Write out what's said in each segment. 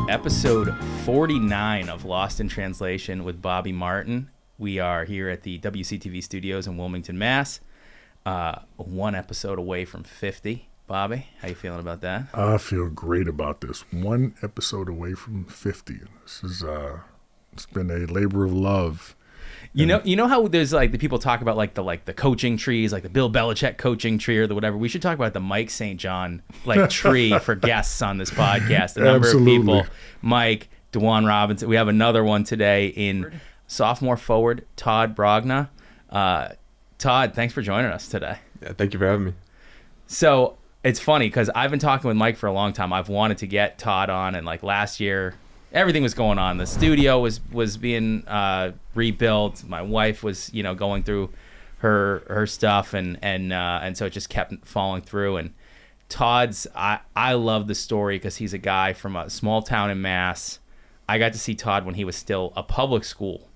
Episode 49 of Lost in Translation with Bobby Martin. We are here at the WCTV studios in Wilmington, Mass. One episode away from 50. Bobby, how you feeling about that? I feel great about this. One episode away from 50. This is it's been a labor of love. You know how there's like the people talk about like the coaching trees, like the Bill Belichick coaching tree or the whatever. We should talk about the Mike St. John like tree for guests on this podcast. The number Absolutely. of people, Mike, DeJuan Robinson. We have another one today in sophomore forward Todd Brogna. Todd, thanks for joining us today. Yeah, thank you for having me. So it's funny because I've been talking with Mike for a long time. I've wanted to get Todd on, and like last year, everything was going on. The studio was being rebuilt. My wife was, going through her stuff, and so it just kept falling through. And Todd's, I love the story because he's a guy from a small town in Mass. I got to see Todd when he was still a public school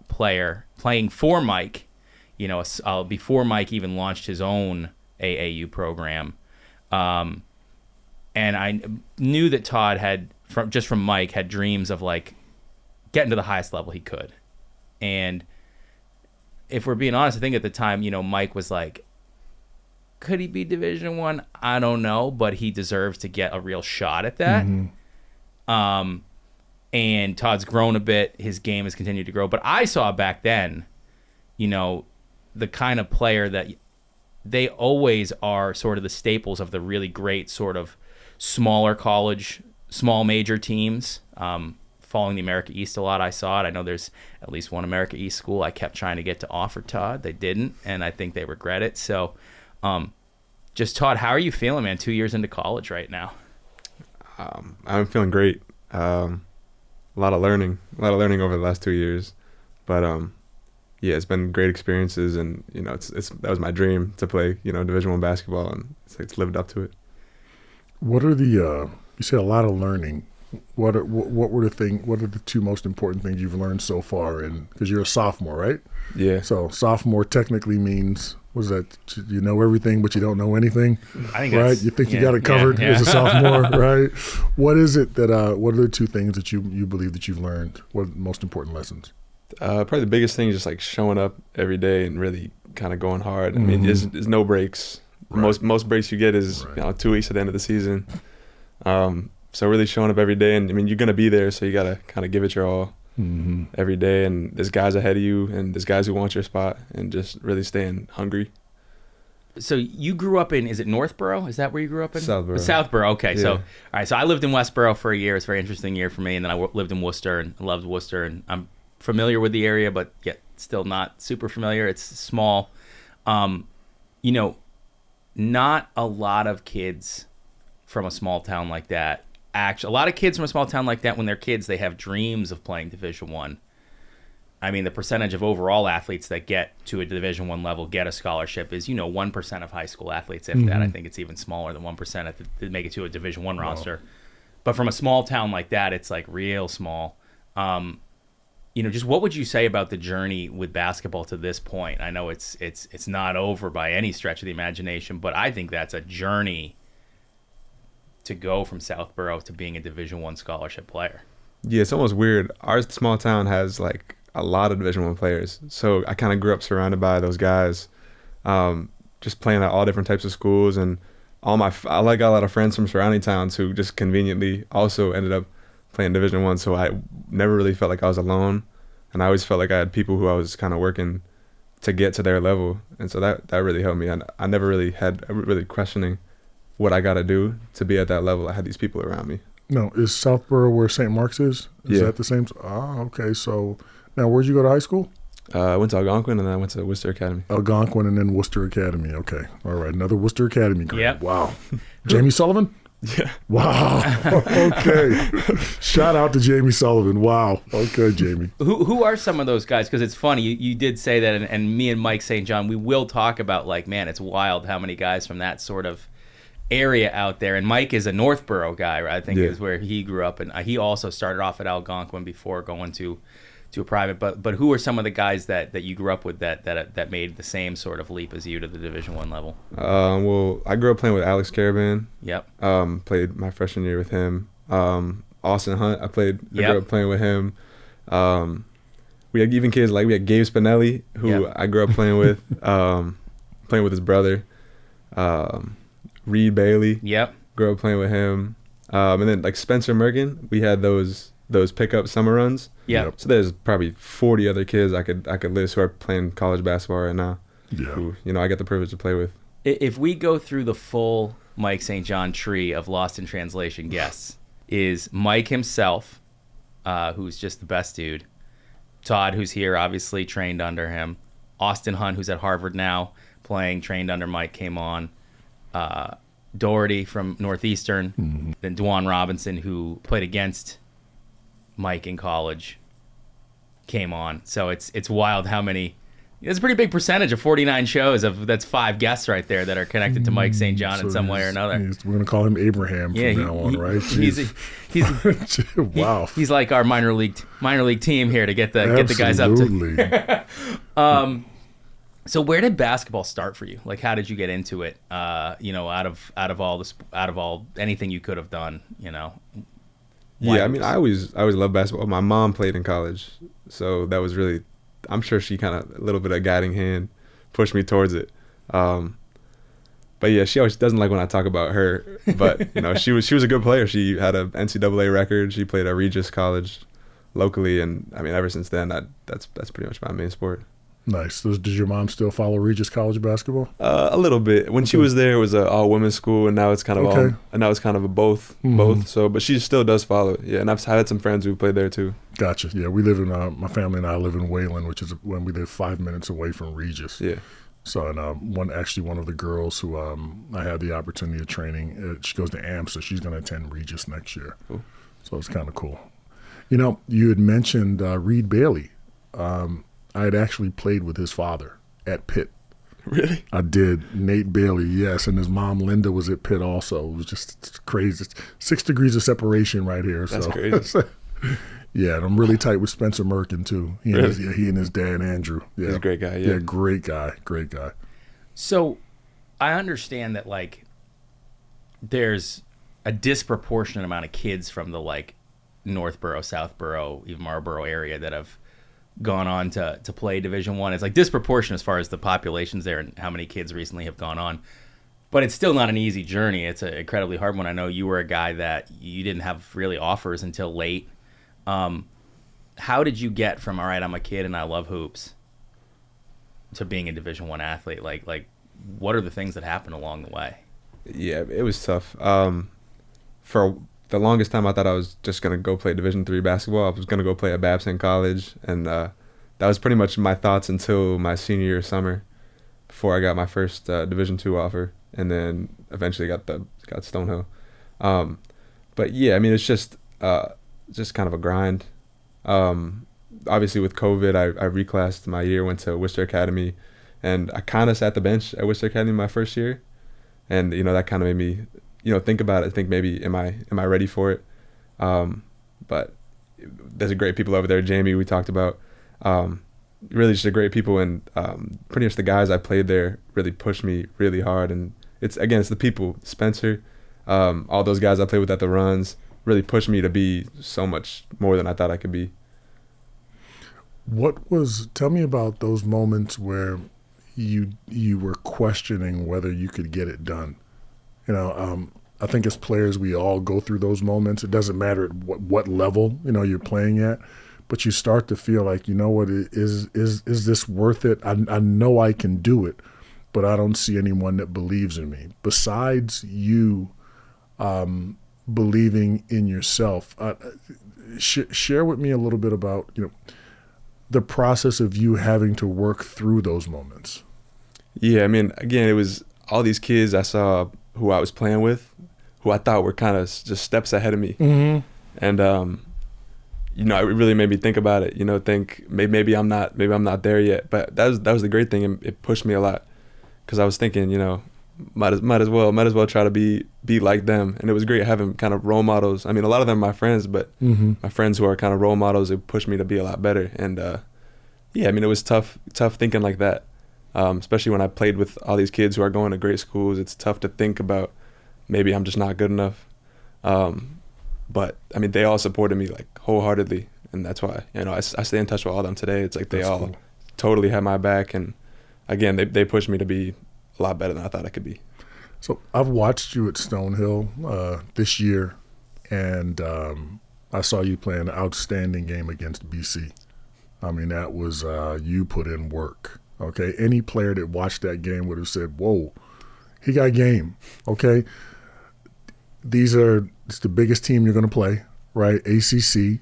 player, playing for Mike. Before Mike even launched his own AAU program. And I knew that Todd had, from Mike, had dreams of like getting to the highest level he could. And if we're being honest, I think at the time, Mike was like, could he be Division I? I don't know, but he deserves to get a real shot at that. Mm-hmm. And Todd's grown a bit. His game has continued to grow. But I saw back then, the kind of player that they always are sort of the staples of the really great sort of smaller college, small major teams. Following the America East a lot, I saw it. I know there's at least one America East school I kept trying to get to offer Todd. They didn't, and I think they regret it. So just Todd, how are you feeling, man, 2 years into college right now? I'm feeling great. A lot of learning over the last 2 years. But yeah, it's been great experiences, and that was my dream to play Division I basketball, and it's lived up to it. What are the you said a lot of learning? What are the two most important things you've learned so far? And because you're a sophomore, right? Yeah. So sophomore technically means, what is that? You know everything, but you don't know anything. I think right. You think you got it covered as a sophomore, right? What is it that? What are the two things that you believe that you've learned? What are the most important lessons? Probably the biggest thing is just like showing up every day and really kind of going hard. I mean, there's no breaks. Right. Most breaks you get is 2 weeks at the end of the season. So really showing up every day, and I mean, you're gonna be there, so you gotta kind of give it your all every day. And there's guys ahead of you, and there's guys who want your spot, and just really staying hungry. So you grew up in, is it Northborough? Is that where you grew up in? Southborough. Southborough, okay. Yeah. So, all right, so I lived in Westborough for a year. It's a very interesting year for me. And then I lived in Worcester and loved Worcester. And I'm familiar with the area, but yet still not super familiar. It's small. Not a lot of kids from a small town like that. Actually, a lot of kids from a small town like that, when they're kids, they have dreams of playing Division I. I mean, the percentage of overall athletes that get to a Division I level, get a scholarship, is 1% of high school athletes, if that. I think it's even smaller than 1% that make it to a Division I roster. But from a small town like that, it's like real small. Just what would you say about the journey with basketball to this point? I know it's not over by any stretch of the imagination, but I think that's a journey to go from Southborough to being a Division I scholarship player. Yeah, it's almost weird. Our small town has like a lot of Division I players, so I kind of grew up surrounded by those guys, just playing at all different types of schools, and I got a lot of friends from surrounding towns who just conveniently also ended up playing Division I. So I never really felt like I was alone, and I always felt like I had people who I was kind of working to get to their level, and so that really helped me. And I never really had questioning what I got to do to be at that level. I had these people around me. No, is Southborough where St. Mark's is? Is that the same? Okay. So now, where'd you go to high school? I went to Algonquin, and then I went to Worcester Academy. Algonquin and then Worcester Academy. Okay. All right. Another Worcester Academy grad. Yep. Wow. Jamie Sullivan? Yeah. Wow. Okay. Shout out to Jamie Sullivan. Wow. Okay, Jamie. Who are some of those guys? Because it's funny, you did say that, and me and Mike St. John, we will talk about, like, man, it's wild how many guys from that sort of area out there. And Mike is a Northborough guy, right? I think is where he grew up, and he also started off at Algonquin before going to a private. But who are some of the guys that you grew up with that made the same sort of leap as you to the Division I level? Well, I grew up playing with Alex Caravan. Yep. Played my freshman year with him. Austin Hunt. I Yep. grew up playing with him. We had even kids we had Gabe Spinelli, who Yep. I grew up playing with, playing with his brother. Reed Bailey, Yep. grew up playing with him. And then like Spencer Merkin, we had those pickup summer runs. Yep. So there's probably 40 other kids I could list who are playing college basketball right now. Yeah. Who, I get the privilege to play with. If we go through the full Mike St. John tree of Lost in Translation guests, is Mike himself, who's just the best dude. Todd, who's here, obviously trained under him. Austin Hunt, who's at Harvard now, trained under Mike, came on. Doherty from Northeastern. Mm-hmm. Then Dwan Robinson, who played against Mike in college, came on. So it's wild how many. It's a pretty big percentage of 49 shows. That's 5 guests right there that are connected to Mike St. John in some way or another. We're going to call him Abraham from now on, right? He's wow. He's like our minor league team here to get the guys up to. So where did basketball start for you? Like, how did you get into it? Out of all anything you could have done, Yeah, I mean, I always loved basketball. My mom played in college, so that was really, I'm sure she kind of a little bit of guiding hand pushed me towards it. But yeah, she always doesn't like when I talk about her. But she was a good player. She had a NCAA record. She played at Regis College locally, and I mean, ever since then, that's pretty much my main sport. Nice. Does your mom still follow Regis College basketball? A little bit. When she was there, it was an all women's school, and now it's kind of a both. So, but she still does follow it. Yeah, and I've had some friends who played there too. Gotcha. Yeah, we live in my family and I live in Wayland, which is when we live 5 minutes away from Regis. Yeah. So, and one of the girls who I had the opportunity of training, she goes to AMP, so she's going to attend Regis next year. Cool. So it's kind of cool. You had mentioned Reed Bailey. I had actually played with his father at Pitt. Really? I did. Nate Bailey, yes, and his mom Linda was at Pitt also. It was just crazy. 6 degrees of separation right here. That's so crazy. Yeah, and I'm really tight with Spencer Merkin too. He and his dad Andrew. Yeah. He's a great guy. Yeah, great guy. So I understand that there's a disproportionate amount of kids from the Northborough, Southborough, even Marlborough area that have gone on to play Division I. It's disproportionate as far as the populations there and how many kids recently have gone on. But it's still not an easy journey. It's an incredibly hard one. I know you were a guy that you didn't have really offers until late. How did you get from, all right, I'm a kid and I love hoops, to being a Division I athlete? Like what are the things that happened along the way? Yeah, it was tough. For the longest time, I thought I was just going to go play Division III basketball. I was going to go play at Babson College, and that was pretty much my thoughts until my senior year summer, before I got my first Division II offer, and then eventually got Stonehill. But yeah, I mean, it's just kind of a grind. Obviously, with COVID, I reclassed my year, went to Worcester Academy, and I kind of sat the bench at Worcester Academy my first year, and that kind of made me think about it. Think maybe am I ready for it? But there's a great people over there. Jamie, we talked about, really just a great people, and pretty much the guys I played there really pushed me really hard. And it's the people. Spencer, all those guys I played with at the runs really pushed me to be so much more than I thought I could be. Tell me about those moments where you were questioning whether you could get it done. I think as players, we all go through those moments. It doesn't matter at what level, you're playing at, but you start to feel like, is this worth it? I know I can do it, but I don't see anyone that believes in me. Besides you believing in yourself, share with me a little bit about, the process of you having to work through those moments. Yeah, I mean, again, it was all these kids I saw who I was playing with, who I thought were kind of just steps ahead of me. Mm-hmm. And, it really made me think about it, think maybe I'm not there yet. But that was the great thing. It pushed me a lot, because I was thinking, might as well try to be like them. And it was great having kind of role models. I mean, a lot of them are my friends, but my friends who are kind of role models, it pushed me to be a lot better. And it was tough thinking like that. Especially when I played with all these kids who are going to great schools. It's tough to think about maybe I'm just not good enough. But I mean, they all supported me like wholeheartedly, and that's why I stay in touch with all of them today. It's like they all cool. Totally had my back, and again, they pushed me to be a lot better than I thought I could be. So I've watched you at Stonehill this year, and I saw you play an outstanding game against BC. I mean, that was you put in work. Okay, any player that watched that game would have said, "Whoa, he got game." Okay, it's the biggest team you're going to play, right? ACC.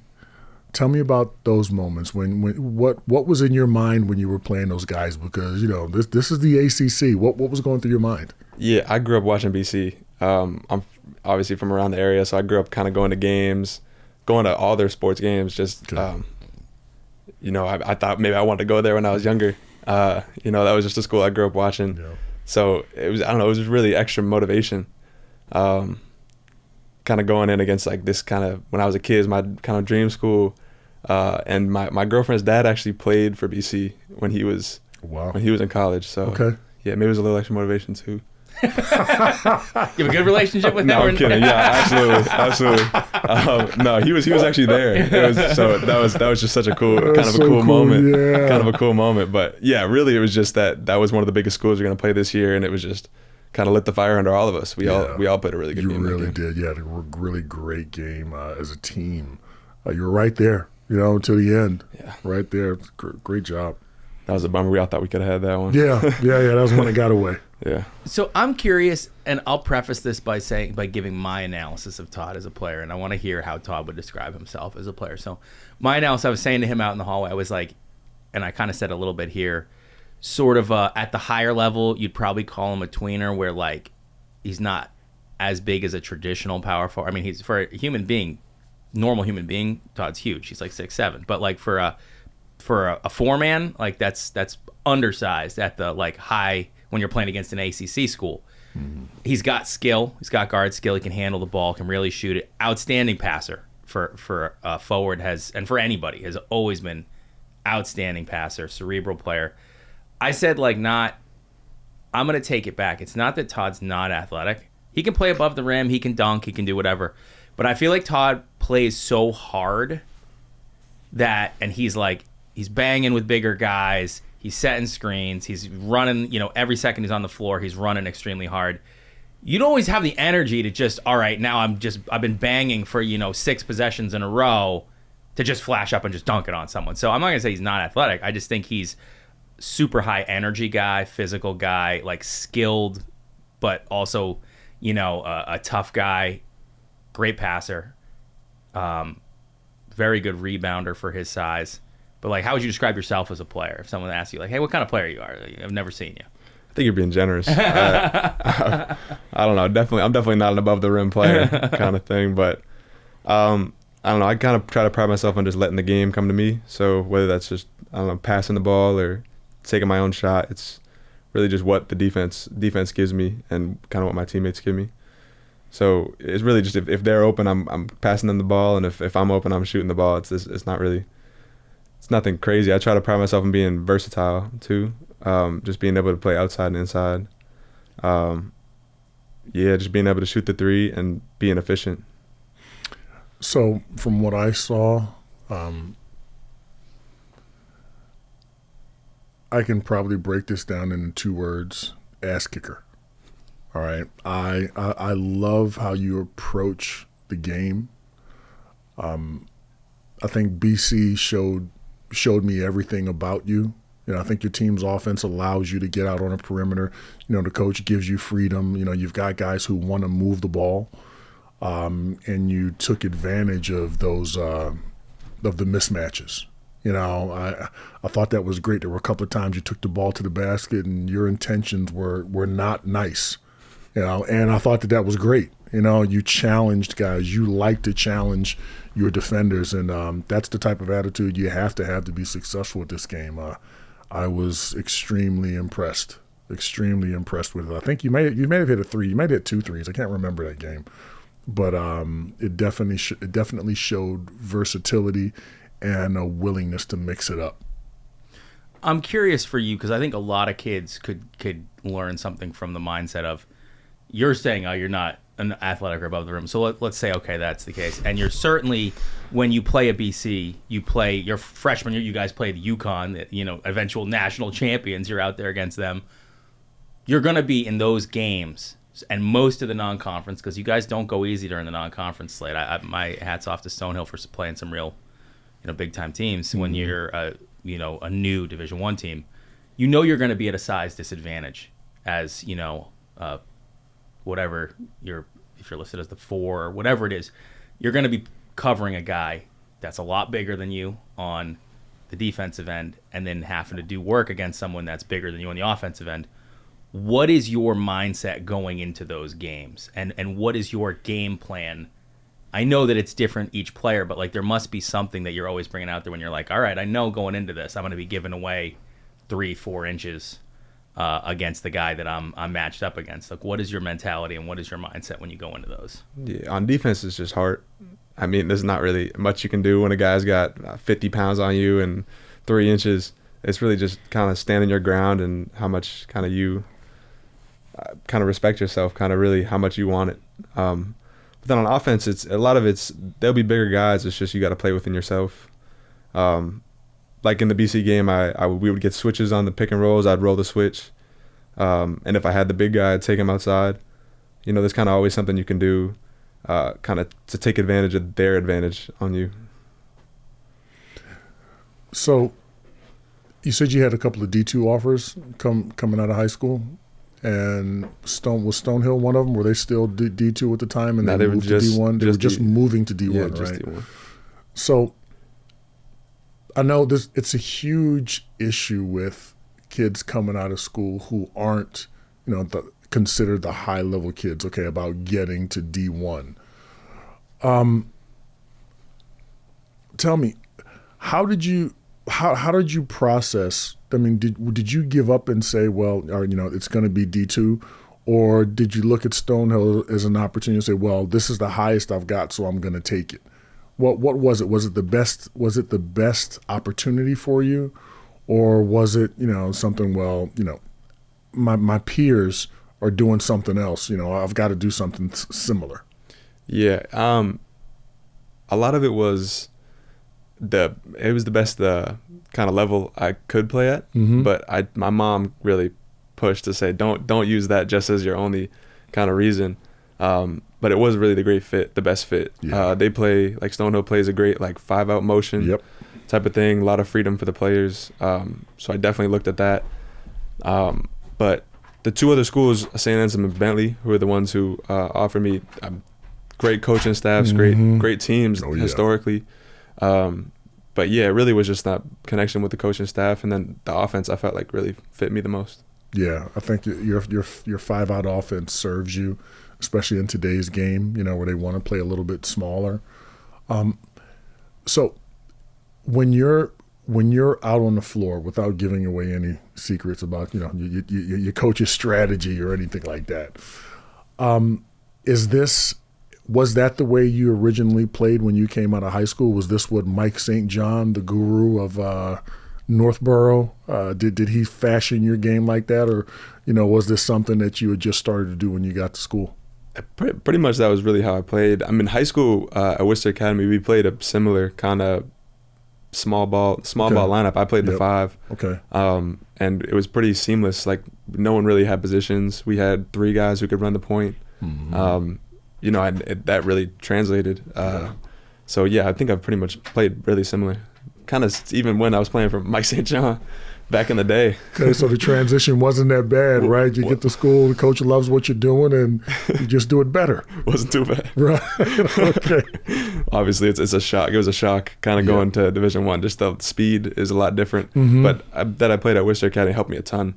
Tell me about those moments what was in your mind when you were playing those guys, because this is the ACC. What was going through your mind? Yeah, I grew up watching BC. I'm obviously from around the area, so I grew up kind of going to games, going to all their sports games. Just okay. I thought maybe I wanted to go there when I was younger. That was just a school I grew up watching. Yeah. So it was it was really extra motivation. Kind of going in against like this kind of, when I was a kid, my kind of dream school, and my girlfriend's dad actually played for BC when he was in college. So okay. Yeah, maybe it was a little extra motivation too. You have a good relationship with him? No, I'm kidding. Yeah, absolutely. No, he was actually there. That was just such a cool moment. Yeah. Kind of a cool moment. But yeah, really, it was just that was one of the biggest schools we're gonna play this year, and it was just kind of lit the fire under all of us. We all played a really good game. You really did. You had a really great game as a team. You were right there, until the end. Yeah. Right there. Great job. That was a bummer. We all thought we could have had that one. Yeah. That was one that got away. Yeah. So I'm curious, and I'll preface this by giving my analysis of Todd as a player, and I want to hear how Todd would describe himself as a player. So my analysis, I was saying to him out in the hallway, I was like, and I kind of said a little bit here, sort of at the higher level, you'd probably call him a tweener, where like he's not as big as a traditional power forward. I mean, he's, for a human being, normal human being, Todd's huge. He's like 6'7", but like for a four-man, like that's undersized at the like high when you're playing against an ACC school. Mm-hmm. He's got skill. He's got guard skill. He can handle the ball, can really shoot it. Outstanding passer for a forward and for anybody has always been outstanding passer, cerebral player. I said I'm going to take it back. It's not that Todd's not athletic. He can play above the rim. He can dunk. He can do whatever. But I feel like Todd plays so hard and he's banging with bigger guys. He's setting screens. He's running, every second he's on the floor, he's running extremely hard. You don't always have the energy to just, all right, now I've been banging for, 6 possessions in a row to just flash up and just dunk it on someone. So I'm not going to say he's not athletic. I just think he's super high energy guy, physical guy, like skilled, but also, a tough guy, great passer, very good rebounder for his size. But like, how would you describe yourself as a player? If someone asks you, like, "Hey, what kind of player you are?" I've never seen you. I think you're being generous. I don't know. I'm definitely not an above the rim player kind of thing. But I don't know. I kind of try to pride myself on just letting the game come to me. So whether that's just passing the ball or taking my own shot, it's really just what the defense gives me and kind of what my teammates give me. So it's really just if they're open, I'm passing them the ball, and if I'm open, I'm shooting the ball. It's not really. It's nothing crazy. I try to pride myself in being versatile too, just being able to play outside and inside. Just being able to shoot the three and being efficient. So from what I saw, I can probably break this down into 2 words: ass kicker. All right. I love how you approach the game. I think BC showed me everything about you. I think your team's offense allows you to get out on a perimeter. The coach gives you freedom. You've got guys who want to move the ball, and you took advantage of those of the mismatches. I thought that was great. There were a couple of times you took the ball to the basket and your intentions were not nice. And I thought that was great. You challenged guys. You like to challenge your defenders, and that's the type of attitude you have to be successful at this game. I was extremely impressed with it. I think you may have hit a 3. You might have hit 2 threes. I can't remember that game, but it definitely showed versatility and a willingness to mix it up. I'm curious for you, because I think a lot of kids could learn something from the mindset of you're saying, oh, you're not an athletic or above the rim. So let's say, okay, that's the case. And you're certainly, when you play at BC, you play your freshman year, you guys played UConn, eventual national champions. You're out there against them. You're going to be in those games and most of the non-conference, because you guys don't go easy during the non-conference slate. My hat's off to Stonehill for playing some real, big-time teams. When you're a new Division I team, you're going to be at a size disadvantage as, whatever if you're listed as the 4 or whatever it is, you're going to be covering a guy that's a lot bigger than you on the defensive end and then having to do work against someone that's bigger than you on the offensive end. What is your mindset going into those games, and what is your game plan? I know that it's different each player, but like there must be something that you're always bringing out there when you're like, all right, I know going into this I'm going to be giving away 3-4 inches against the guy that I'm matched up against. Like, what is your mentality and what is your mindset when you go into those? Yeah, on defense, it's just hard. I mean, there's not really much you can do when a guy's got 50 pounds on you and 3 inches. It's really just kind of standing your ground and how much kind of you kind of respect yourself, kind of really how much you want it. But then on offense, there'll be bigger guys. It's just you got to play within yourself. Like in the BC game, we would get switches on the pick and rolls. I'd roll the switch, and if I had the big guy, I'd take him outside. There's kind of always something you can do, kind of to take advantage of their advantage on you. So, you said you had a couple of D2 offers coming out of high school, and was Stonehill one of them? Were they still D2 at the time, and no, they moved to D1? They were just moving to D1, yeah, just right? D1. So, I know it's a huge issue with kids coming out of school who aren't, considered the high-level kids, okay, about getting to D1. Tell me, how did you process? I mean, did you give up and say, well, or, it's going to be D2, or did you look at Stonehill as an opportunity and say, well, this is the highest I've got, so I'm going to take it? What was it? Was it the best? Was it the best opportunity for you, or was it something? Well, my peers are doing something else. I've got to do something similar. Yeah, a lot of it was the best kind of level I could play at. Mm-hmm. But my mom really pushed to say don't use that just as your only kind of reason. But it was really the best fit. Yeah. They play, like Stonehill plays a great 5-out motion type of thing, a lot of freedom for the players. So I definitely looked at that. But the 2 other schools, St. Anselm and Bentley, who are the ones who offered me great coaching staffs, great teams historically. But yeah, it really was just that connection with the coaching staff, and then the offense I felt like really fit me the most. Yeah, I think your 5-out offense serves you, especially in today's game, where they want to play a little bit smaller. So when you're out on the floor, without giving away any secrets about your coach's strategy or anything like that, was that the way you originally played when you came out of high school? Was this what Mike St. John, the guru of Northborough, did he fashion your game like that, or was this something that you had just started to do when you got to school? Pretty much that was really how I played. I mean, high school at Worcester Academy, we played a similar kind of small ball lineup. I played the 5. Okay. And it was pretty seamless. Like, no one really had positions. We had 3 guys who could run the point. Mm-hmm. That really translated. So yeah, I think I've pretty much played really similar. Kind of even when I was playing for Mike St. John back in the day. Okay, so the transition wasn't that bad, right? You get to school, the coach loves what you're doing, and you just do it better. Wasn't too bad. Right. Okay. Obviously, it's a shock. It was a shock kind of going to Division I. Just the speed is a lot different. Mm-hmm. But that I played at Worcester Academy helped me a ton.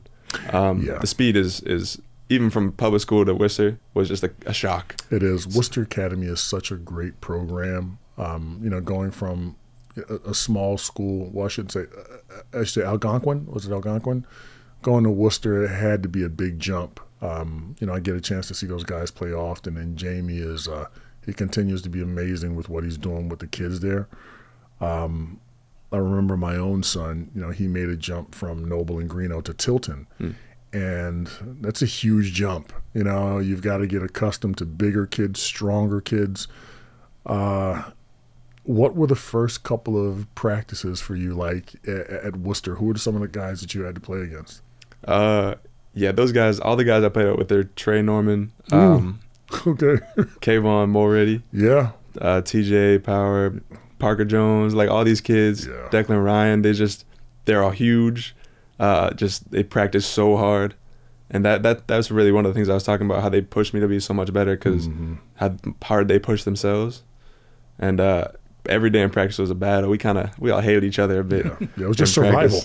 The speed is even from public school to Worcester was just a shock. It is. Worcester Academy is such a great program. Going from a small school, well, I should say Algonquin. Was it Algonquin? Going to Worcester, it had to be a big jump. I get a chance to see those guys play often, and Jamie he continues to be amazing with what he's doing with the kids there. I remember my own son, he made a jump from Noble and Greeno to Tilton. and that's a huge jump. You know, you've got to get accustomed to bigger kids, stronger kids. What were the first couple of practices for you like at Worcester? Who were some of the guys that you had to play against? Yeah, those guys, all the guys I played with, they're Trey Norman, Okay. Kayvon Mulready, Yeah. TJ Power, Parker Jones, like all these kids, Yeah. Declan Ryan, they're all huge. They practice so hard. And that's really one of the things I was talking about, how they pushed me to be so much better because how hard they push themselves. And every day in practice was a battle. We all hated each other a bit. Yeah, it was just survival.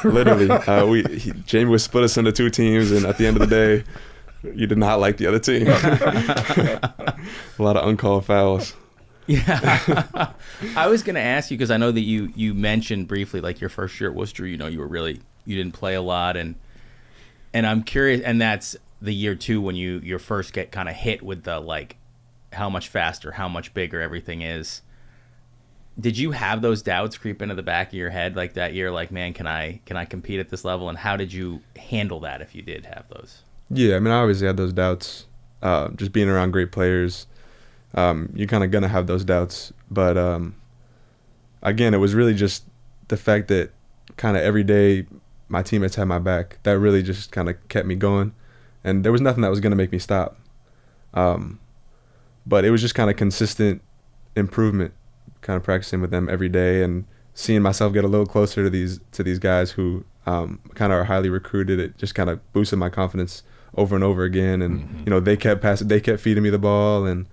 Literally, Jamie would split us into two teams, and at the end of the day, you did not like the other team. A lot of uncalled fouls. Yeah. I was going to ask you, because I know that you mentioned briefly, like your first year at Worcester, you didn't play a lot, and I'm curious, and that's the year too when you first get kind of hit with the like how much faster, how much bigger everything is. Did you have those doubts creep into the back of your head like that year, like, man, can I compete at this level? And how did you handle that if you did have those? Yeah, I mean, I obviously had those doubts. Just being around great players, you're kind of going to have those doubts. But again, it was really just the fact that kind of every day my teammates had my back. That really just kind of kept me going. And there was nothing that was going to make me stop. But it was just kind of consistent improvement, kind of practicing with them every day and seeing myself get a little closer to these guys who kind of are highly recruited. It just kind of boosted my confidence over and over again. And, they kept feeding me the ball. And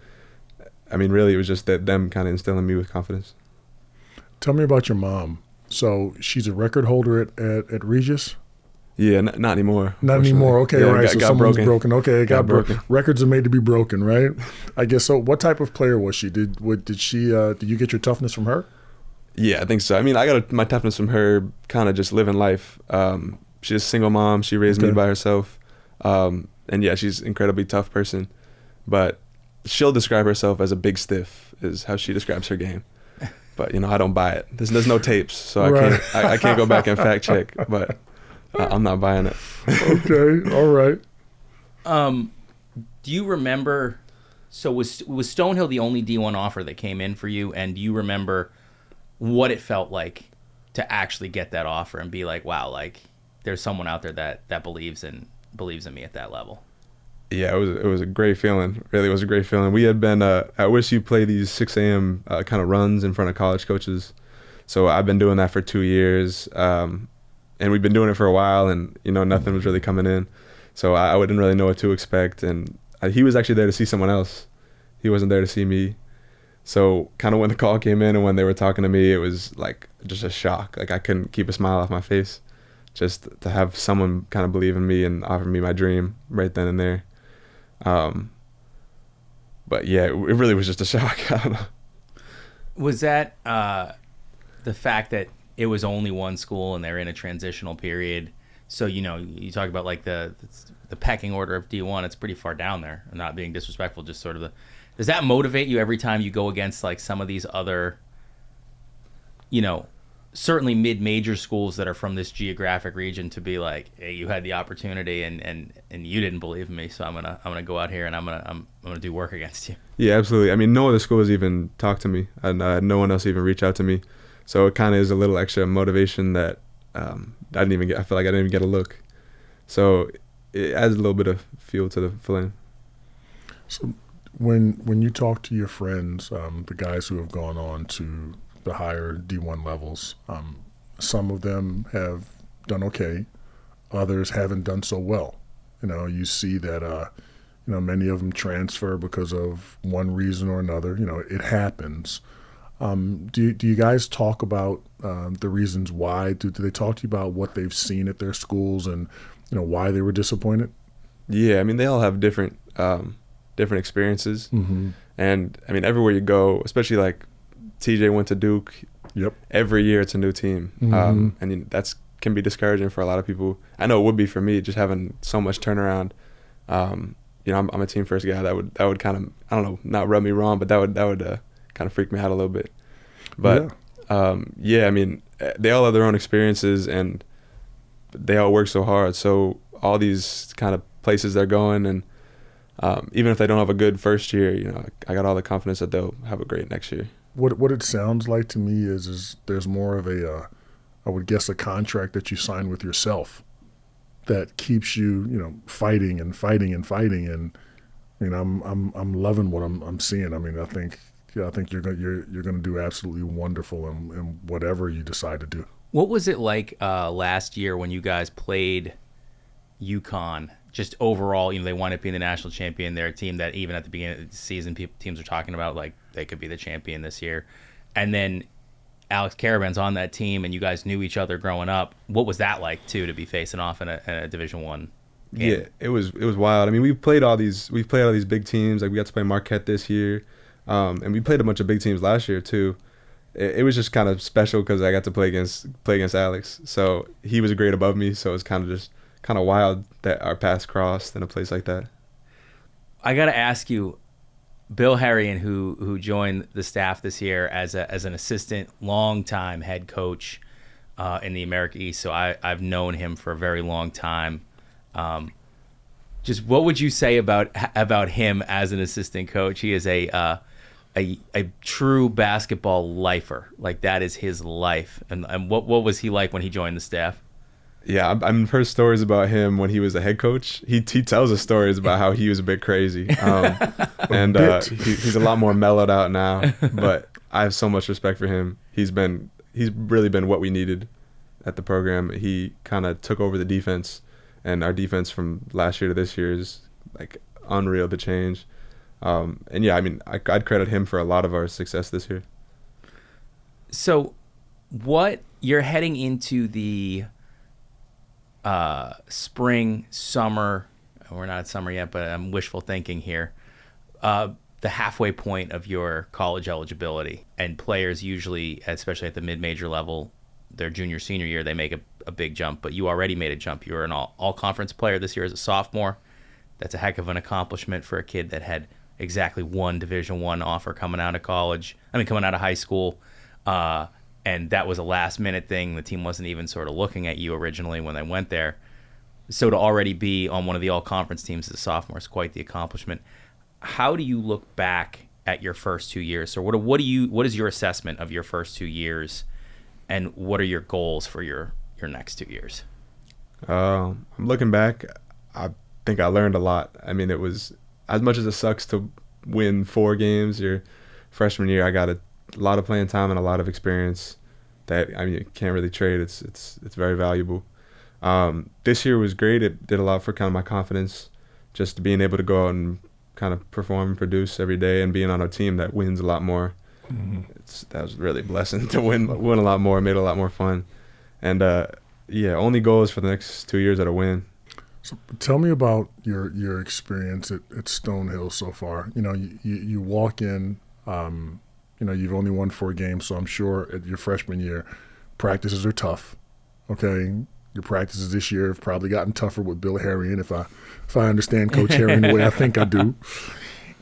I mean, really, it was just them kind of instilling me with confidence. Tell me about your mom. So she's a record holder at Regis? Yeah, not anymore. Not anymore. Okay, yeah, right. So someone's broken. Okay, it got broken. Records are made to be broken, right? I guess so. What type of player was she? Did you get your toughness from her? Yeah, I think so. I mean, I got my toughness from her kind of just living life. She's a single mom. She raised me by herself. And yeah, she's an incredibly tough person. But she'll describe herself as a big stiff is how she describes her game. But, I don't buy it. There's no tapes, so I can't go back and fact check. But I'm not buying it. Okay, all right. Do you remember, so was Stonehill the only D1 offer that came in for you? And do you remember what it felt like to actually get that offer and be like, wow, like there's someone out there that believes in me at that level? Yeah, it was a great feeling. Really, it was a great feeling. We had been I wish you play these 6 a.m. Kind of runs in front of college coaches. So I've been doing that for 2 years. And we've been doing it for a while, and nothing was really coming in, so I didn't really know what to expect. And he was actually there to see someone else. He wasn't there to see me. So kind of when the call came in and when they were talking to me, it was like just a shock. Like I couldn't keep a smile off my face, just to have someone kind of believe in me and offer me my dream right then and there. But yeah, it really was just a shock. I don't know. Was that the fact that it was only one school and they're in a transitional period? So, you talk about like the pecking order of D1, it's pretty far down there. I'm not being disrespectful, just sort of does that motivate you every time you go against like some of these other, certainly mid-major schools that are from this geographic region to be like, hey, you had the opportunity and you didn't believe in me, so I'm gonna go out here and I'm gonna do work against you? Yeah, absolutely. I mean, no other schools even talked to me, and no one else even reached out to me. So it kind of is a little extra motivation that I didn't even get. I feel like I didn't even get a look. So it adds a little bit of fuel to the flame. So when you talk to your friends, the guys who have gone on to the higher D1 levels, some of them have done okay. Others haven't done so well. You see that many of them transfer because of one reason or another. It happens. Do you guys talk about the reasons why? Do they talk to you about what they've seen at their schools and why they were disappointed? Yeah, I mean, they all have different experiences, mm-hmm. And I mean, everywhere you go, especially like TJ went to Duke. Yep. Every year it's a new team, mm-hmm. And that's can be discouraging for a lot of people. I know it would be for me, just having so much turnaround. I'm a team first guy. That would kind of, I don't know, not rub me wrong, but that would kind of freak me out a little bit. But yeah, I mean, they all have their own experiences and they all work so hard. So all these kind of places they're going, and even if they don't have a good first year, you know, I got all the confidence that they'll have a great next year. What it sounds like to me is there's more of a, I would guess, a contract that you sign with yourself that keeps you, you know, fighting and fighting and fighting. And you know, I'm loving what I'm seeing. I mean, I think you're gonna do absolutely wonderful in whatever you decide to do. What was it like last year when you guys played UConn? Just overall, you know, they wound up being the national champion. They're a team that even at the beginning of the season, teams are talking about like they could be the champion this year. And then Alex Caravan's on that team, and you guys knew each other growing up. What was that like too, to be facing off in a Division I game? Yeah, it was wild. I mean, we played all these big teams. Like we got to play Marquette this year, and we played a bunch of big teams last year too. It was just kind of special because I got to play against Alex. So he was a grade above me. So it was kind of wild that our paths crossed in a place like that. I got to ask you, Bill Harrion, who joined the staff this year as an assistant, longtime head coach in the America East. So I've known him for a very long time. Just what would you say about him as an assistant coach? He is a true basketball lifer. Like that is his life. And what was he like when he joined the staff? Yeah, I've heard stories about him when he was a head coach. He tells us stories about how he was a bit crazy, and he's a lot more mellowed out now. But I have so much respect for him. He's really been what we needed at the program. He kind of took over the defense, and our defense from last year to this year is like unreal to change. And yeah, I mean, I'd credit him for a lot of our success this year. So, what you're heading into the spring, summer, we're not at summer yet, but I'm wishful thinking here, the halfway point of your college eligibility. And players usually, especially at the mid-major level, their junior, senior year, they make a big jump, but you already made a jump. You were an all-conference player this year as a sophomore. That's a heck of an accomplishment for a kid that had exactly one Division I offer coming out of high school. And that was a last-minute thing. The team wasn't even sort of looking at you originally when they went there. So to already be on one of the all-conference teams as a sophomore is quite the accomplishment. How do you look back at your first 2 years? So what is your assessment of your first 2 years, and what are your goals for your next 2 years? I'm looking back. I think I learned a lot. I mean, it was, as much as it sucks to win 4 games your freshman year, I got a lot of playing time and a lot of experience that, I mean, you can't really trade. It's very valuable. This year was great. It did a lot for kind of my confidence, just being able to go out and kind of perform and produce every day, and being on a team that wins a lot more. Mm-hmm. That was really a blessing to win a lot more, made it a lot more fun. And yeah, only goal is for the next 2 years at a win. So tell me about your experience at Stonehill so far. You know, you walk in, you know, you've only won 4 games, so I'm sure at your freshman year, practices are tough. Okay, your practices this year have probably gotten tougher with Bill Harrion, if I understand Coach Harrion the way I think I do.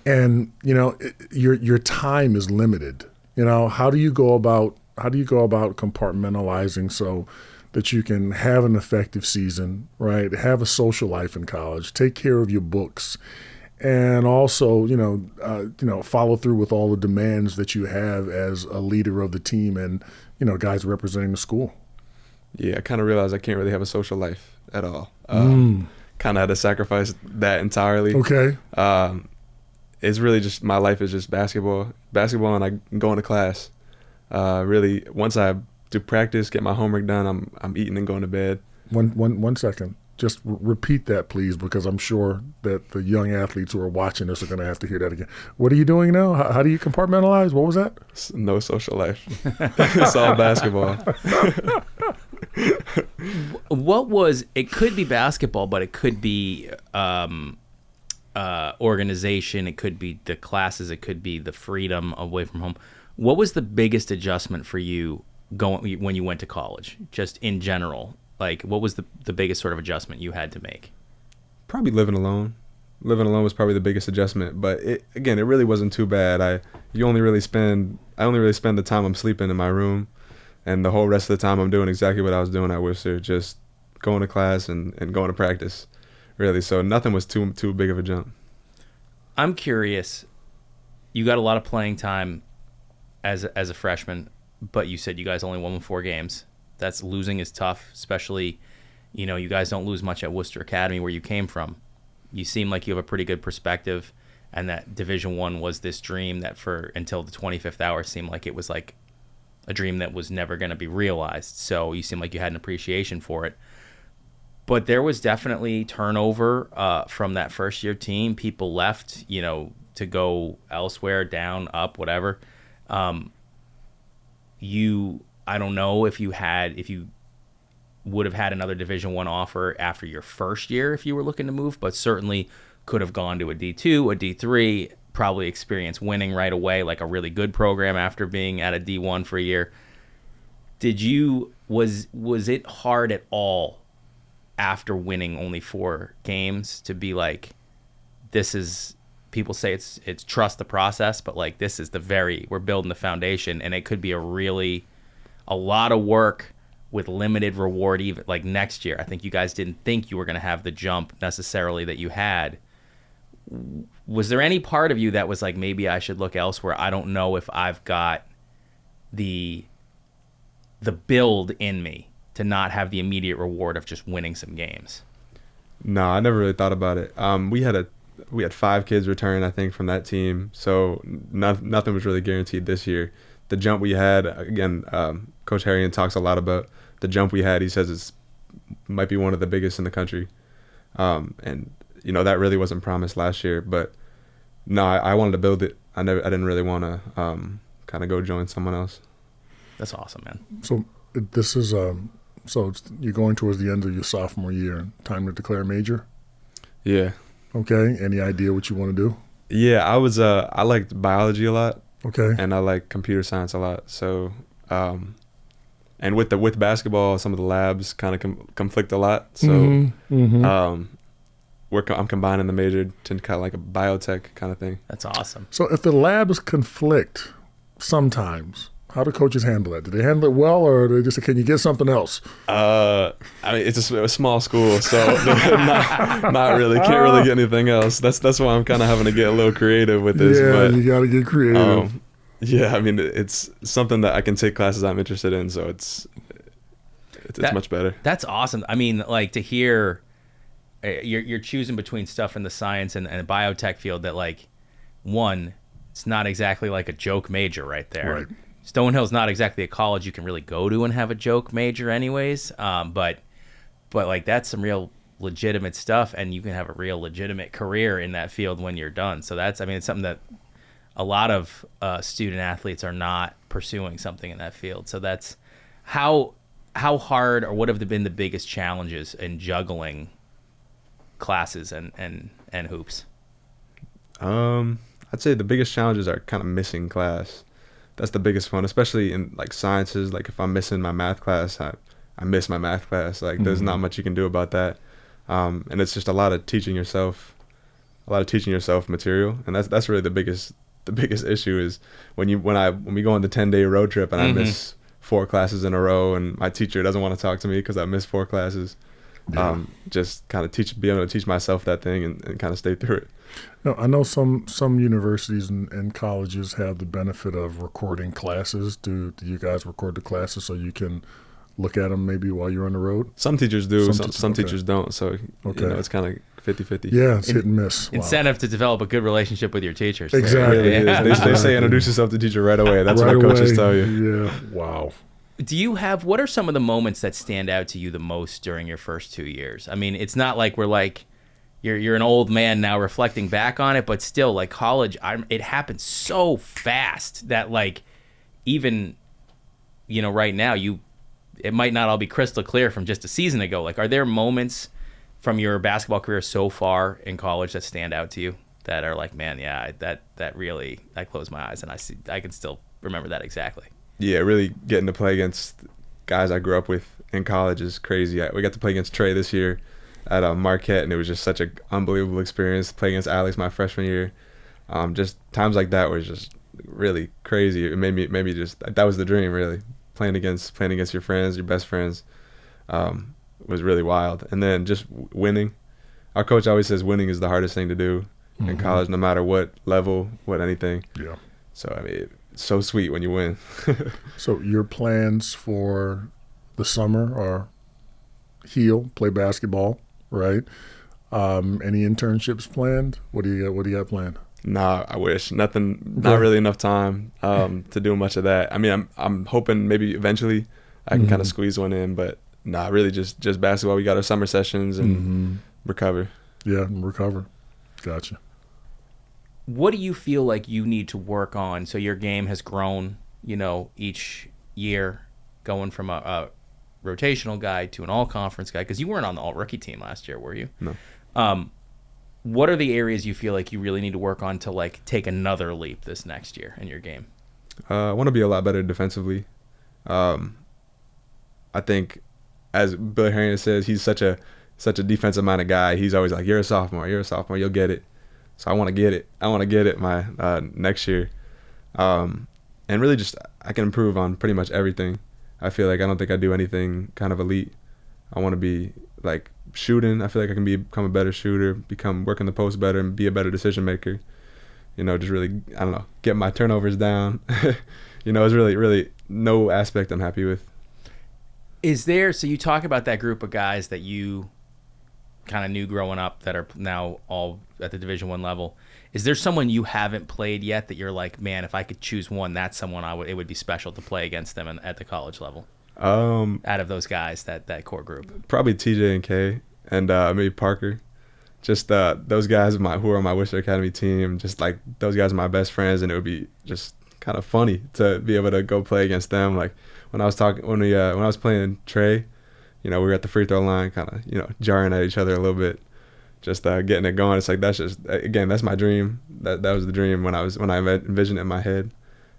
And you know, your time is limited. You know, how do you go about compartmentalizing so that you can have an effective season, right? Have a social life in college, take care of your books, and also, follow through with all the demands that you have as a leader of the team and, you know, guys representing the school. Yeah, I kind of realized I can't really have a social life at all. Kind of had to sacrifice that entirely. Okay. It's really just, my life is just basketball, and I go into class. Really, once I do practice, get my homework done, I'm eating and going to bed. One second. Just repeat that, please, because I'm sure that the young athletes who are watching this are going to have to hear that again. What are you doing now? How do you compartmentalize? What was that? No social life. It's all basketball. It could be basketball, but it could be organization. It could be the classes. It could be the freedom away from home. What was the biggest adjustment for you when you went to college, just in general? Like, what was the biggest sort of adjustment you had to make? Probably living alone. Living alone was probably the biggest adjustment, but it really wasn't too bad. I only really spend the time I'm sleeping in my room, and the whole rest of the time I'm doing exactly what I was doing at Worcester, just going to class and going to practice, really. So nothing was too big of a jump. I'm curious. You got a lot of playing time as a freshman, but you said you guys only won 4 games. That's losing is tough, especially, you guys don't lose much at Worcester Academy where you came from. You seem like you have a pretty good perspective, and that Division I was this dream that until the 25th hour seemed like it was like a dream that was never going to be realized. So you seem like you had an appreciation for it. But there was definitely turnover from that first year team. People left, to go elsewhere, down, up, whatever. I don't know if you would have had another Division I offer after your first year if you were looking to move, but certainly could have gone to a D2, a D3, probably experience winning right away, like a really good program after being at a D1 for a year. Was it hard at all after winning only 4 games to be like, people say it's trust the process, but like this is we're building the foundation, and it could be a lot of work with limited reward even like next year. I think you guys didn't think you were going to have the jump necessarily that you had. Was there any part of you that was like, maybe I should look elsewhere? I don't know if I've got the build in me to not have the immediate reward of just winning some games. No, I never really thought about it. We had 5 kids return, I think, from that team, so nothing was really guaranteed this year. The jump we had, again, Coach Harrion talks a lot about the jump we had. He says might be one of the biggest in the country, and that really wasn't promised last year. But no, I wanted to build it. I didn't really want to kind of go join someone else. That's awesome, man. So this is you're going towards the end of your sophomore year. Time to declare a major. Yeah. Okay. Any idea what you want to do? Yeah, I liked biology a lot. Okay. And I like computer science a lot. So, and with basketball, some of the labs kind of conflict a lot. So, I'm combining the major to kind of like a biotech kind of thing. That's awesome. So if the labs conflict sometimes, how do coaches handle that? Do they handle it well, or do they just say, can you get something else? I mean, it's a small school, so not really. Can't really get anything else. That's why I'm kind of having to get a little creative with this. Yeah, but, you got to get creative. Yeah, I mean, it's something that I can take classes I'm interested in, so it's much better. That's awesome. I mean, like to hear you're choosing between stuff in the science and the biotech field that, like, one, it's not exactly like a joke major right there. Right. Stonehill's not exactly a college you can really go to and have a joke major anyways. But like that's some real legitimate stuff, and you can have a real legitimate career in that field when you're done. So it's something that a lot of student athletes are not pursuing something in that field. So that's how hard, or what have been the biggest challenges in juggling classes and hoops? I'd say the biggest challenges are kind of missing class. That's the biggest one, especially in like sciences. Like if I'm missing my math class, I miss my math class. Like there's not much you can do about that. And it's just a lot of teaching yourself material. And that's really the biggest issue is when we go on the 10-day road trip and I miss 4 classes in a row and my teacher doesn't want to talk to me because I missed 4 classes. Yeah. Just kind of be able to teach myself that thing and kind of stay through it. No, I know some universities and colleges have the benefit of recording classes. Do you guys record the classes so you can look at them maybe while you're on the road? Some teachers do. Some teachers don't. So it's kind of 50-50. Yeah, it's hit and miss. Incentive to develop a good relationship with your teachers. Exactly. Really is. They say introduce yourself to the teacher right away. That's what coaches tell you. Yeah. Wow. What are some of the moments that stand out to you the most during your first 2 years? I mean, it's not like we're like, you're an old man now reflecting back on it, but still, like college, it happened so fast that like even, right now it might not all be crystal clear from just a season ago. Like, are there moments from your basketball career so far in college that stand out to you that are like, man, yeah, that really, I close my eyes and I can still remember that exactly. Yeah, really getting to play against guys I grew up with in college is crazy. We got to play against Trey this year at Marquette, and it was just such an unbelievable experience. Playing against Alex my freshman year, just times like that was just really crazy. It made me just, that was the dream, really, playing against your friends, your best friends. was really wild. And then just winning. Our coach always says winning is the hardest thing to do in college, no matter what level, what anything. Yeah. So, I mean, it's so sweet when you win. So your plans for the summer are heal, play basketball, right? Any internships planned? What do you got planned? Nah, I wish. Nothing, not really enough time to do much of that. I mean, I'm hoping maybe eventually I can kind of squeeze one in, but nah, really just basketball. We got our summer sessions and recover. Yeah, recover. Gotcha. What do you feel like you need to work on? So your game has grown, each year, going from a rotational guy to an all-conference guy, because you weren't on the all-rookie team last year, were you? No. What are the areas you feel like you really need to work on to like take another leap this next year in your game? I want to be a lot better defensively. I think, as Billy Harrington says, he's such a defensive-minded guy. He's always like, you're a sophomore, you'll get it. So I want to get it my next year. And really just I can improve on pretty much everything. I feel like I don't think I do anything kind of elite. I want to be like shooting. I feel like I can become a better shooter, working the post better, and be a better decision maker. Just really, I don't know, get my turnovers down. It's really no aspect I'm happy with. So you talk about that group of guys that you kind of knew growing up that are now all at the Division I level. Is there someone you haven't played yet that you're like, man, if I could choose one, that's someone it would be special to play against them at the college level? Out of those guys, that core group, probably TJ and K, and maybe Parker. Just those guys who are on my Worcester Academy team. Just like those guys are my best friends, and it would be just kind of funny to be able to go play against them. Like when I was playing Trey, we were at the free throw line, kind of jarring at each other a little bit, just getting it going. It's like that's my dream. That was the dream when I envisioned it in my head,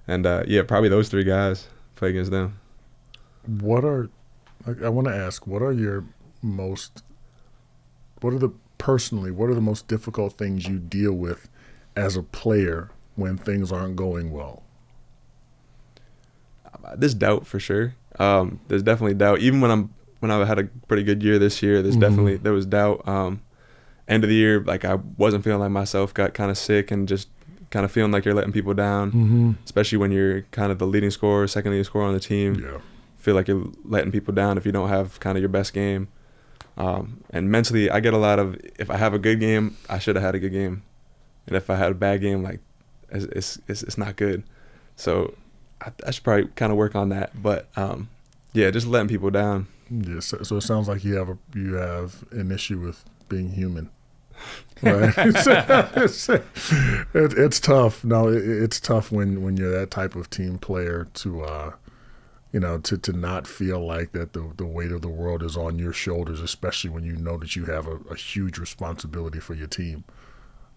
and probably those three guys, play against them. I want to ask, what are the most difficult things you deal with as a player when things aren't going well? There's doubt for sure. There's definitely doubt. Even when I had a pretty good year this year, there was doubt. End of the year, like I wasn't feeling like myself, got kind of sick, and just kind of feeling like you're letting people down, especially when you're kind of the leading scorer, second leading scorer on the team. Yeah. Feel like you're letting people down if you don't have kind of your best game. And mentally, I get a lot of, if I have a good game, I should have had a good game. And if I had a bad game, like it's not good. So I should probably kind of work on that. But just letting people down. Yeah, so it sounds like you have an issue with being human. Right. It's tough. No, it's tough when you're that type of team player to not feel like that the weight of the world is on your shoulders, especially when you know that you have a huge responsibility for your team.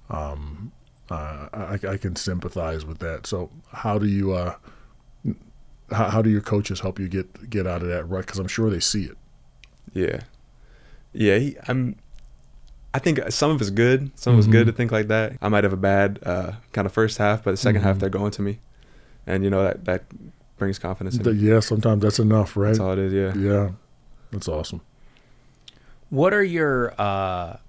I can sympathize with that. So how do you how do your coaches help you get out of that rut? Because I'm sure they see it. Yeah. I think some of it's good. Some of it's good to think like that. I might have a bad kind of first half, but the second half they're going to me, and that brings confidence in me. Yeah, sometimes that's enough, right? That's all it is. Yeah, that's awesome. What are your? I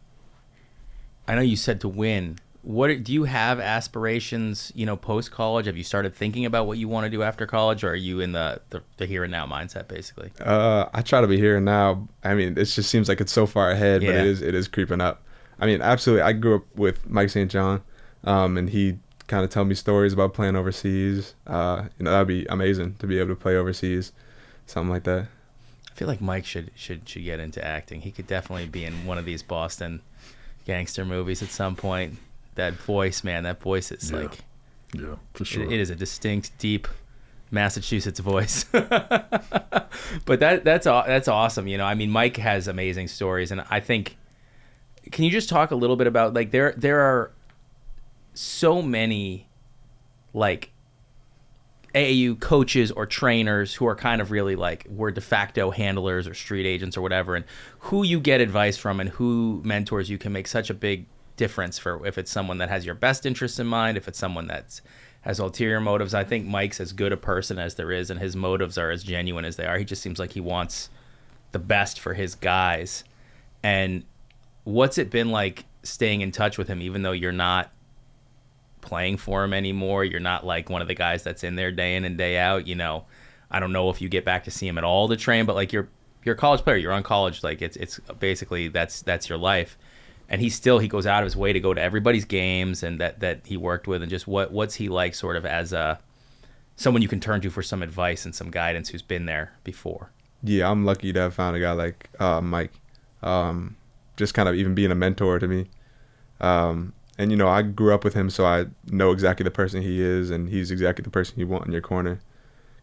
know you said to win. Do you have aspirations? Post college, have you started thinking about what you want to do after college, or are you in the here and now mindset basically? I try to be here and now. I mean, it just seems like it's so far ahead, but it is creeping up. I mean, absolutely. I grew up with Mike St. John, and he kind of tell me stories about playing overseas. That'd be amazing to be able to play overseas, something like that. I feel like Mike should get into acting. He could definitely be in one of these Boston gangster movies at some point. That voice, man, is like, yeah, for sure. It is a distinct, deep Massachusetts voice. But that's awesome. I mean, Mike has amazing stories, and I think, can you just talk a little bit about, like, there are so many like AAU coaches or trainers who are kind of really like, we're de facto handlers or street agents or whatever, and who you get advice from and who mentors you can make such a big difference for if it's someone that has your best interests in mind, if it's someone that has ulterior motives. I think Mike's as good a person as there is, and his motives are as genuine as they are. He just seems like he wants the best for his guys. And what's it been like staying in touch with him, even though you're not playing for him anymore? You're not like one of the guys that's in there day in and day out. I don't know if you get back to see him at all to train, but like you're a college player, you're on college, like it's basically that's your life. And he goes out of his way to go to everybody's games and that he worked with. And just what's he like sort of as someone you can turn to for some advice and some guidance who's been there before? Yeah, I'm lucky to have found a guy like Mike. Just kind of even being a mentor to me. And, I grew up with him, so I know exactly the person he is, and he's exactly the person you want in your corner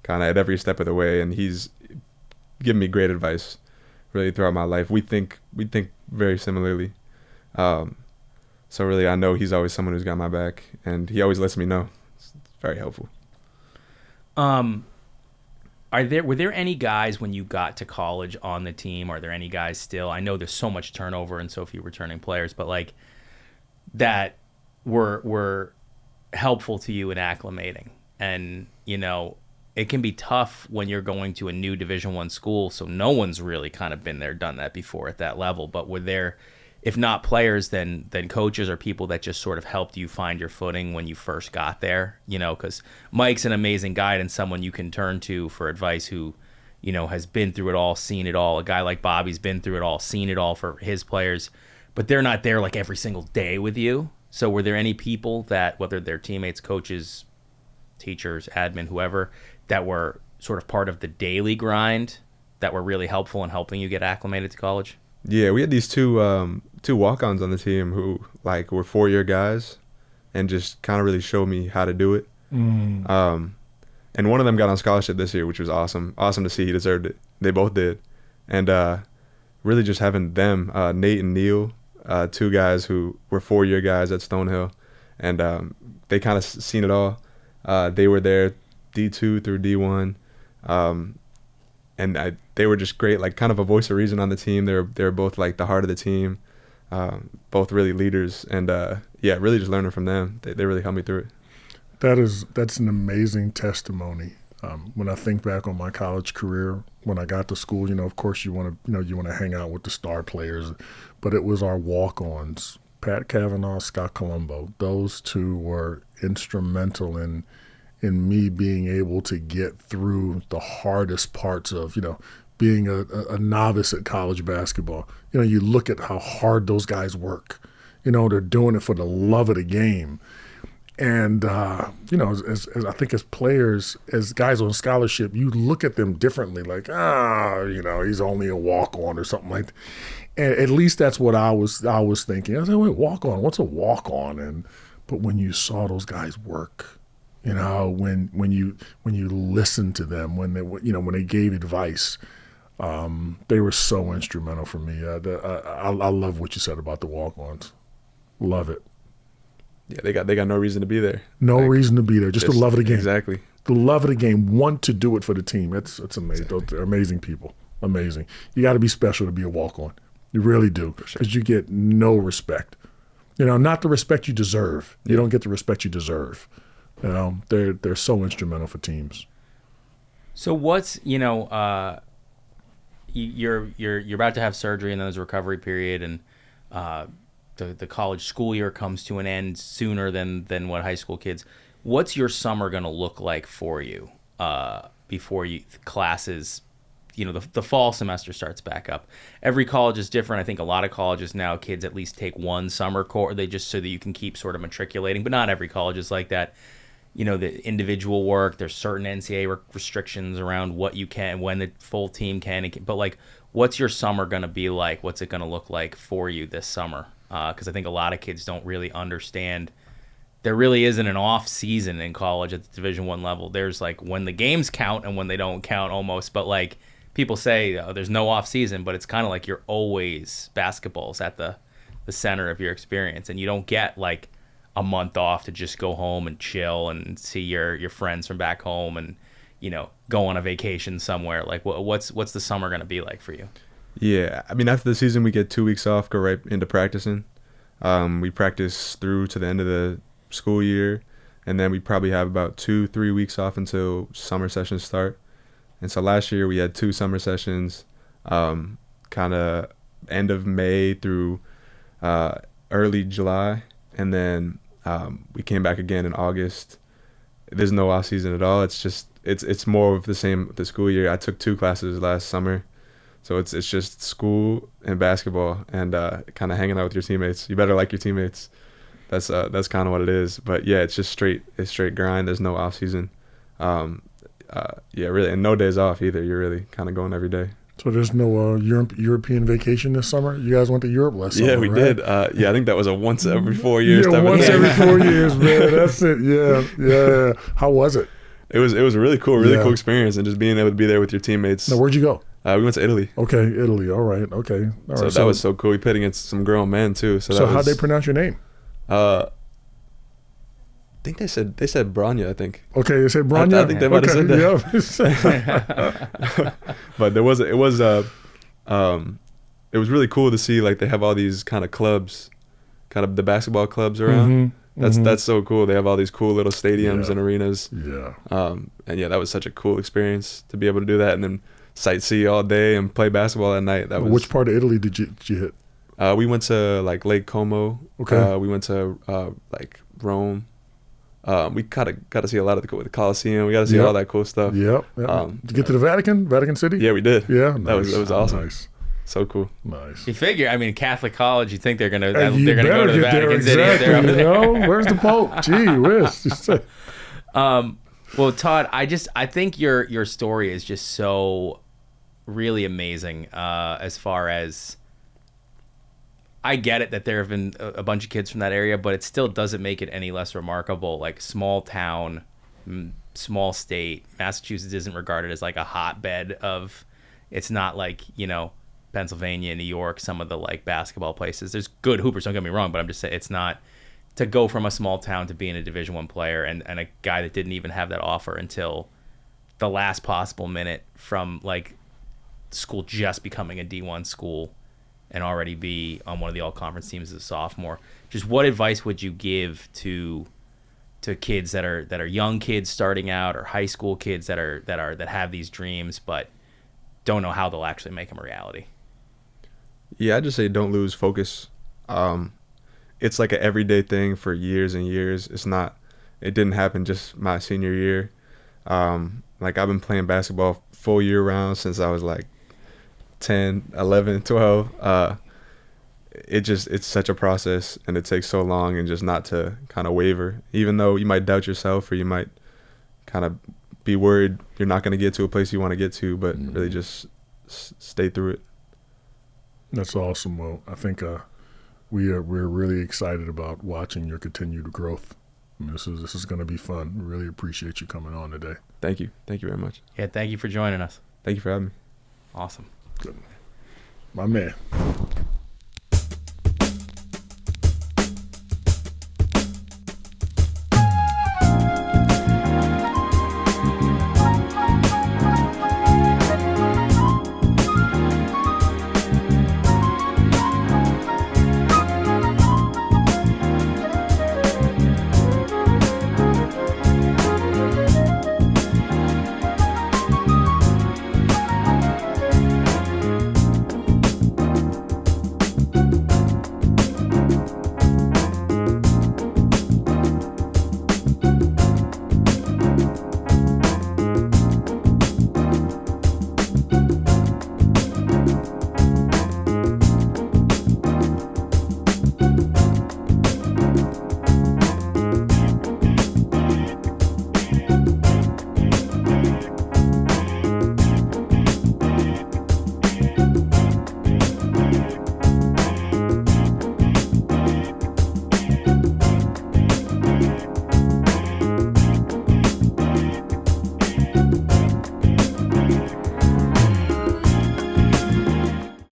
kind of at every step of the way. And he's given me great advice really throughout my life. We think very similarly. So really, I know he's always someone who's got my back, and he always lets me know. It's very helpful. Were there any guys when you got to college on the team? Are there any guys still? I know there's so much turnover and so few returning players, but like that were helpful to you in acclimating. And it can be tough when you're going to a new Division I school, so no one's really kind of been there, done that before at that level. But were there, if not players, then coaches or people that just sort of helped you find your footing when you first got there? Because Mike's an amazing guide and someone you can turn to for advice who, has been through it all, seen it all. A guy like Bobby's been through it all, seen it all for his players, but they're not there like every single day with you. So were there any people that, whether they're teammates, coaches, teachers, admin, whoever, that were sort of part of the daily grind that were really helpful in helping you get acclimated to college? Yeah, we had these two walk-ons on the team who like were 4-year guys and just kind of really showed me how to do it. And one of them got on scholarship this year, which was awesome to see. He deserved it. They both did. And really just having them, Nate and Neil, 2 guys who were 4-year guys at Stonehill, and they kind of seen it all. They were there D2 through D1, and they were just great, like kind of a voice of reason on the team. They were both like the heart of the team, both really leaders, and really just learning from them. They really helped me through it. That's an amazing testimony. When I think back on my college career, when I got to school, of course you want to hang out with the star players, but it was our walk-ons, Pat Cavanaugh, Scott Colombo. Those 2 were instrumental in me being able to get through the hardest parts of, being a novice at college basketball. You look at how hard those guys work. They're doing it for the love of the game. And, as I think as players, as guys on scholarship, you look at them differently, like, he's only a walk-on or something like that. And at least that's what I was thinking. I was like, wait, walk-on? What's a walk-on? But when you saw those guys work, when you listened to them, when they gave advice, they were so instrumental for me. I love what you said about the walk-ons. Love it. Yeah, they got no reason to be there. No reason to be there. Just the love of the game. Exactly. The love of the game. Want to do it for the team. That's amazing. Exactly. They're amazing people. Amazing. You got to be special to be a walk-on. You really do, because you get no respect. Not the respect you deserve. You don't get the respect you deserve. They're so instrumental for teams. So what's you're about to have surgery and then there's a recovery period, and the college school year comes to an end sooner than what high school kids. What's your summer going to look like for you before classes? The fall semester starts back up. Every college is different. I think a lot of colleges now, kids at least take one summer course. They just so that you can keep sort of matriculating, but not every college is like that. The individual work, there's certain NCAA restrictions around what you can, when the full team can. But like, what's your summer going to be like? What's it going to look like for you this summer? Because I think a lot of kids don't really understand. There really isn't an off season in college at the Division I level. There's like when the games count and when they don't count almost. But like people say, there's no off season, but it's kind of like you're always basketball's at the center of your experience, and you don't get like a month off to just go home and chill and see your friends from back home and go on a vacation somewhere. Like what's the summer going to be like for you? Yeah, I mean, after the season we get 2 weeks off, go right into practicing. We practice through to the end of the school year, and then we probably have about 2-3 weeks off until summer sessions start. And so last year we had 2 summer sessions. kind of end of May through early July, and then we came back again in August. There's no off season at all. It's just it's more of the same with the school year. I took 2 classes last summer, so it's just school and basketball and kind of hanging out with your teammates. You better like your teammates. That's kind of what it is. But yeah, it's straight grind. There's no off season. Yeah, really, and no days off either. You're really kind of going every day. So there's no European vacation this summer? You guys went to Europe last summer, Yeah, we right? did. Yeah, I think that was a once every 4 years. Yeah, type of once thing. every 4 years, man. That's it. Yeah. How was it? It was a really cool experience, and just being able to be there with your teammates. Now, where'd you go? We went to Italy. Okay, Italy. All right. Okay. All So right. that was so cool. We played against some grown men too. So how'd they pronounce your name? I think they said Brogna. I think. Okay, they said Brogna. I think they might have said that. Yeah. But it was really cool to see, like, they have all these kind of clubs, kind of the basketball clubs around. That's so cool. They have all these cool little stadiums and arenas. Yeah. And yeah, that was such a cool experience to be able to do that, and then sightsee all day and play basketball at night. That was. Which part of Italy did you hit? We went to like Lake Como. Okay. We went to like Rome. We got to see a lot of the Colosseum. We got to see all that cool stuff. Yep. Did you get to the Vatican City? Yeah, we did. Yeah, that was awesome. Nice. So cool. Nice. You figure, I mean, Catholic college. You think they're gonna Hey, you they're gonna go to the better get Vatican City there, if they're over exactly, there. you know? Where's the Pope? Gee whiz. Well, Todd, I think your story is just so really amazing. As far as I get it that there have been a bunch of kids from that area, but it still doesn't make it any less remarkable. Like, small town, small state, Massachusetts isn't regarded as like a hotbed of. It's not like, Pennsylvania, New York, some of the like basketball places. There's good hoopers, don't get me wrong, but I'm just saying it's not to go from a small town to being a Division I player and a guy that didn't even have that offer until the last possible minute from like school just becoming a D1 school and already be on one of the all-conference teams as a sophomore. Just what advice would you give to kids that are young kids starting out, or high school kids that have these dreams but don't know how they'll actually make them a reality? Yeah, I just say don't lose focus. It's like an everyday thing for years and years. It didn't happen just my senior year. Like, I've been playing basketball full year round since I was like 10, 11, 12. It's such a process, and it takes so long, and just not to kind of waver, even though you might doubt yourself, or you might kind of be worried you're not going to get to a place you want to get to, but really just stay through it. That's awesome. Well, I think we're really excited about watching your continued growth. I mean, this is going to be fun. We really appreciate you coming on today. Thank you very much. Yeah, thank you for joining us. Thank you for having me. Awesome. Good. My man.